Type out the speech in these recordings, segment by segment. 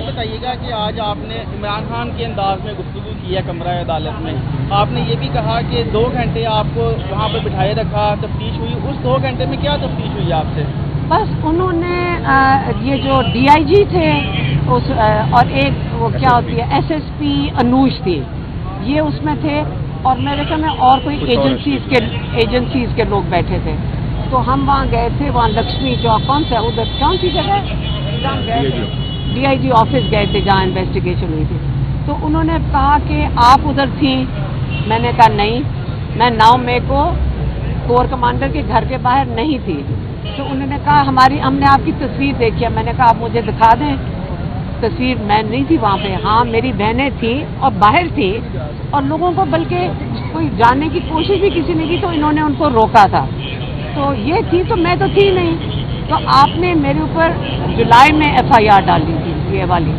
بتائیے گا کہ آج آپ نے عمران خان کے انداز میں گفتگو کی ہے کمرہ عدالت میں. آپ نے یہ بھی کہا کہ 2 گھنٹے آپ کو وہاں پہ بٹھائے رکھا, تفتیش ہوئی. اس 2 گھنٹے میں کیا تفتیش ہوئی آپ سے؟ بس انہوں نے یہ جو DIG تھے اور ایک وہ کیا ہوتی ہے SSP انوش تھی, یہ اس میں تھے, اور میرے خیال میں اور کوئی ایجنسیز کے لوگ بیٹھے تھے. تو ہم وہاں گئے تھے, وہاں لکشمی چوک کون سا ادھر کون سی جگہ DIG آفس گئے تھے جہاں انویسٹیگیشن ہوئی تھی. تو انہوں نے کہا کہ آپ ادھر تھیں. میں نے کہا نہیں, میں 9 مئی کو کور کمانڈر کے گھر کے باہر نہیں تھی. تو انہوں نے کہا ہم نے آپ کی تصویر دیکھی ہے. میں نے کہا آپ مجھے دکھا دیں تصویر. میں نہیں تھی وہاں پہ. ہاں میری بہنیں تھیں اور باہر تھی, اور لوگوں کو بلکہ کوئی جانے کی کوشش بھی کسی نے کی تو انہوں نے ان کو روکا تھا. تو یہ تھی, تو میں تو تھی نہیں. تو آپ نے میرے اوپر جولائی میں FIR ڈالی تھی یہ والی.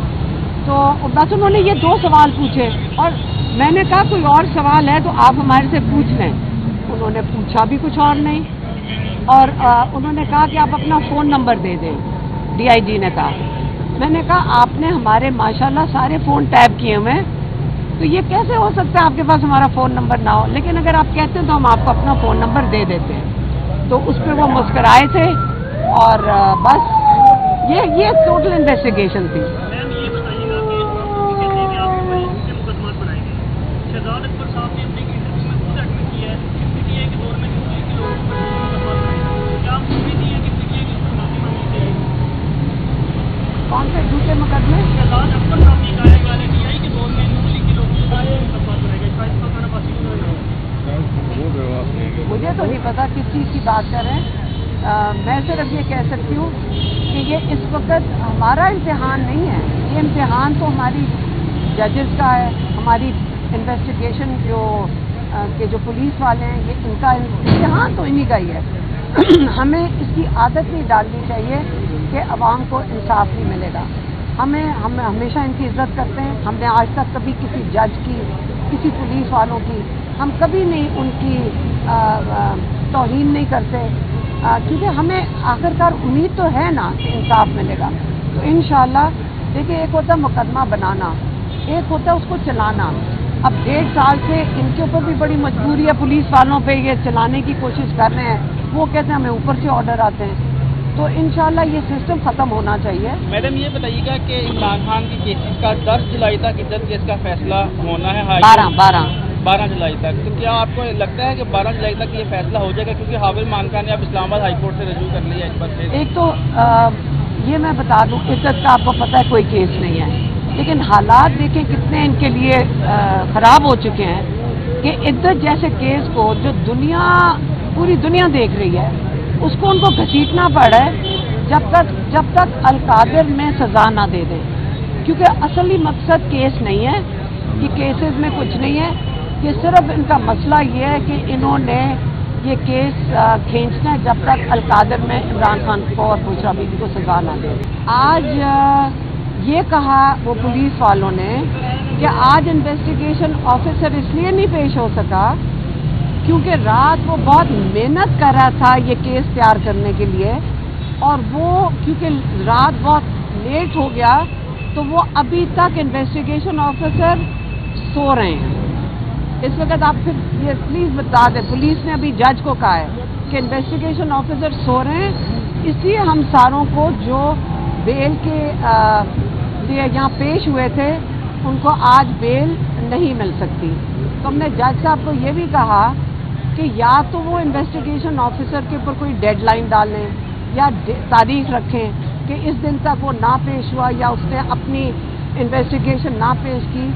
تو بس انہوں نے یہ 2 سوال پوچھے, اور میں نے کہا کوئی اور سوال ہے تو آپ ہمارے سے پوچھ لیں. انہوں نے پوچھا بھی کچھ اور نہیں, اور انہوں نے کہا کہ آپ اپنا فون نمبر دے دیں. DIG نے کہا. میں نے کہا آپ نے ہمارے ماشاءاللہ سارے فون ٹیپ کیے ہوئے ہیں, تو یہ کیسے ہو سکتا ہے آپ کے پاس ہمارا فون نمبر نہ ہو. لیکن اگر آپ کہتے ہیں تو ہم آپ کو اپنا فون نمبر دے دیتے ہیں. تو اس پہ وہ مسکرائے تھے, اور بس یہ ٹوٹل انویسٹیگیشن تھی. کون سے دوسرے مقدمے؟ مجھے تو نہیں پتا کس چیز کی بات کر رہے ہیں. میں صرف یہ کہہ سکتی ہوں کہ یہ اس وقت ہمارا امتحان نہیں ہے. یہ امتحان تو ہماری ججز کا ہے, ہماری انویسٹیگیشن جو پولیس والے ہیں, یہ ان کا امتحان تو انہی کا ہی ہے. ہمیں اس کی عادت نہیں ڈالنی چاہیے کہ عوام کو انصاف نہیں ملے گا. ہم ہمیشہ ان کی عزت کرتے ہیں. ہم نے آج تک کبھی کسی جج کی, کسی پولیس والوں کی, ہم کبھی نہیں ان کی توہین نہیں کرتے, کیونکہ ہمیں آخرکار امید تو ہے نا کہ انصاف ملے گا. تو انشاءاللہ دیکھیں, ایک ہوتا ہے مقدمہ بنانا, ایک ہوتا ہے اس کو چلانا. اب 1.5 سال سے ان کے اوپر بھی بڑی مجبوری ہے, پولیس والوں پہ یہ چلانے کی کوشش کر رہے ہیں. وہ کہتے ہیں ہمیں اوپر سے آرڈر آتے ہیں. تو انشاءاللہ یہ سسٹم ختم ہونا چاہیے. میڈم یہ بتائیے گا کہ عمران خان کے کیسز کا 10 جولائی تک عدت کیس کا فیصلہ ہونا ہے. 12 جولائی تک. تو کیا آپ کو لگتا ہے کہ 12 جولائی تک یہ فیصلہ ہو جائے گا؟ کیونکہ حاول مانکا نے اب اسلام آباد ہائی کورٹ سے رجوع کر لیا اس پر سے. ایک تو یہ میں بتا دوں, عدت کا آپ کو پتہ ہے کوئی کیس نہیں ہے, لیکن حالات دیکھیں کتنے ان کے لیے خراب ہو چکے ہیں کہ عدت جیسے کیس کو جو پوری دنیا دیکھ رہی ہے, اس کو ان کو گھسیٹنا پڑ رہا ہے جب تک القادر میں سزا نہ دے دیں. کیونکہ اصلی مقصد کیس نہیں ہے, کہ کیسز میں کچھ نہیں ہے. یہ صرف ان کا مسئلہ یہ ہے کہ انہوں نے یہ کیس کھینچنا ہے جب تک القادر میں عمران خان کو اور بشرا بیوی کو سزا نہ دے. آج یہ کہا وہ پولیس والوں نے کہ آج انویسٹیگیشن آفیسر اس لیے نہیں پیش ہو سکا کیونکہ رات وہ بہت محنت کر رہا تھا یہ کیس تیار کرنے کے لیے, اور وہ کیونکہ رات بہت لیٹ ہو گیا تو وہ ابھی تک انویسٹیگیشن آفیسر سو رہے ہیں. اس وقت آپ پھر یہ پلیز بتا دیں, پولیس نے ابھی جج کو کہا ہے کہ انویسٹیگیشن آفیسر سو رہے ہیں, اس لیے ہم ساروں کو جو بیل کے لیے یہاں پیش ہوئے تھے ان کو آج بیل نہیں مل سکتی. تو ہم نے جج صاحب کو یہ بھی کہا کہ یا تو وہ انویسٹیگیشن آفیسر کے اوپر کوئی ڈیڈ لائن ڈالیں یا تاریخ رکھیں کہ اس دن تک وہ نہ پیش ہوا یا اس نے اپنی انویسٹیگیشن نہ پیش کی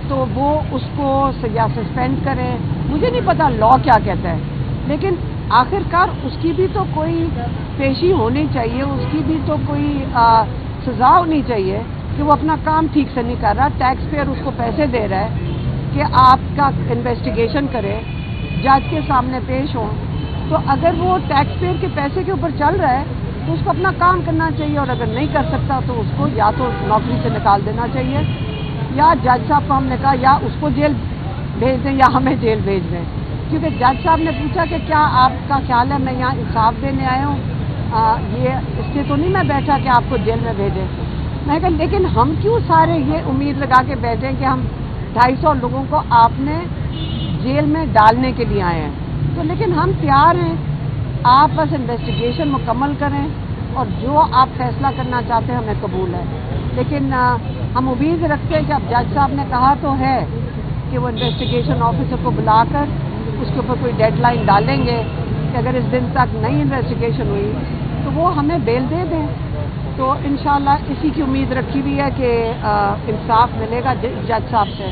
تو وہ اس کو یا سسپینڈ کریں. مجھے نہیں پتا لاء کیا کہتا ہے, لیکن آخرکار اس کی بھی تو کوئی پیشی ہونی چاہیے, اس کی بھی تو کوئی سزا ہونی چاہیے کہ وہ اپنا کام ٹھیک سے نہیں کر رہا. ٹیکس پیئر اس کو پیسے دے رہا ہے کہ آپ کا انویسٹیگیشن کرے, جج کے سامنے پیش ہوں. تو اگر وہ ٹیکس پیئر کے پیسے کے اوپر چل رہا ہے تو اس کو اپنا کام کرنا چاہیے, اور اگر نہیں کر سکتا تو اس کو یا تو نوکری سے نکال دینا چاہیے, یا جج صاحب کو ہم نے کہا یا اس کو جیل بھیج دیں یا ہمیں جیل بھیج دیں. کیونکہ جج صاحب نے پوچھا کہ کیا آپ کا خیال ہے میں یہاں انصاف دینے آیا ہوں, یہ اس لیے تو نہیں میں بیٹھا کہ آپ کو جیل میں بھیجیں. میں کہا لیکن ہم کیوں سارے یہ امید لگا کے بیٹھے کہ ہم 250 لوگوں کو آپ نے جیل میں ڈالنے کے لیے آئے ہیں، تو لیکن ہم تیار ہیں، آپ بس انویسٹیگیشن مکمل کریں اور جو آپ فیصلہ کرنا چاہتے ہیں ہمیں قبول ہے، لیکن ہم امید رکھتے ہیں کہ اب جج صاحب نے کہا تو ہے کہ وہ انویسٹیگیشن آفیسر کو بلا کر اس کے اوپر کوئی ڈیڈ لائن ڈالیں گے کہ اگر اس دن تک نئی انویسٹیگیشن ہوئی تو وہ ہمیں بیل دے دیں، تو انشاءاللہ اسی کی امید رکھی ہوئی ہے کہ انصاف ملے گا جج صاحب سے۔